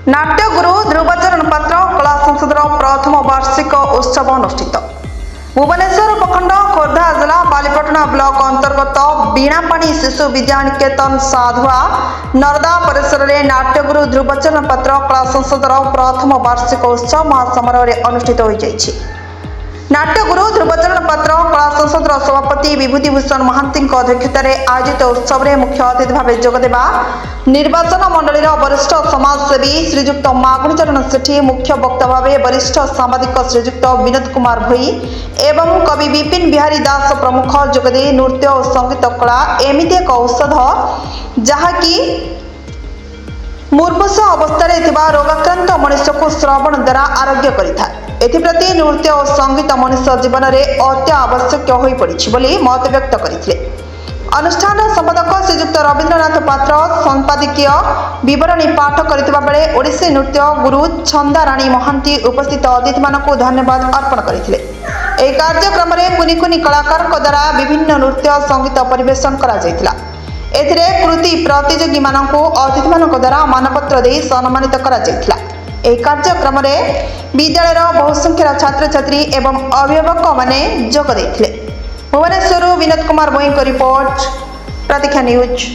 नाट्यगुरु ध्रुवचरण पात्र कला संसदर प्रथम वार्षिक उत्सव अनुष्ठित भुवनेश्वर उपखंड खोर्धा जिला बालीपटना ब्लॉक अंतर्गत बीणापाणी शिशु विद्या निकेतन साधुआ नरदा परिसर में नाट्यगुरु ध्रुवचरण पात्र कला संसदर प्रथम वार्षिक उत्सव महासमारोह अनुष्ठित हो जाइछि। नाट्यगुरु ध्रुवचरण पात्र कला संसदर सभापति विभूतिभूषण महांती अध्यक्षतार आयोजित उत्सव में मुख्य अतिथि भाव जोगदेवा निर्वाचन मंडलीर वरिष्ठ समाजसेवी श्रीजुक्त मागुणीचरण सेठी, मुख्य वक्ता भाव वरिष्ठ सांबादिक श्रीजुक्त विनोद कुमार भोई एवं कवि विपिन बिहारी दास प्रमुख जोगदे नृत्य और संगीत कला एमिति एक औषध जहाँकि मूर्मूष अवस्था रोगाक्रांत मनुष्य को श्रवण द्वारा आरोग्य करिଥାଏ। एथिप्रति नृत्य और संगीत मनुष्य जीवन में अति आवश्यक हो पड़ी बोली मत व्यक्त करते। अनुष्ठान संपादक श्रीजुक्त रवींद्रनाथ पात्र संपादकीय विवरणी पाठ करथिबा बेले ओडिसी नृत्य गुरु छंदाराणी महांती उपस्थित अतिथि मानक धन्यवाद अर्पण करथिले। एही कार्यक्रम में कुनी कुनी कलाकार द्वारा विभिन्न नृत्य संगीत परिवेशन करा जायतिला। एथिरे कृति प्रतियोगी मानक अतिथि मानक द्वारा मानपत्र दे सम्मानित करा जायतिला। एही कार्यक्रम में विद्यालयर बहु संख्यार छात्र छात्री एवं अभिभावक माने जोग देथिले। भुवनेश्वर विनोद कुमार भोई रिपोर्ट प्रतीक्षा न्यूज।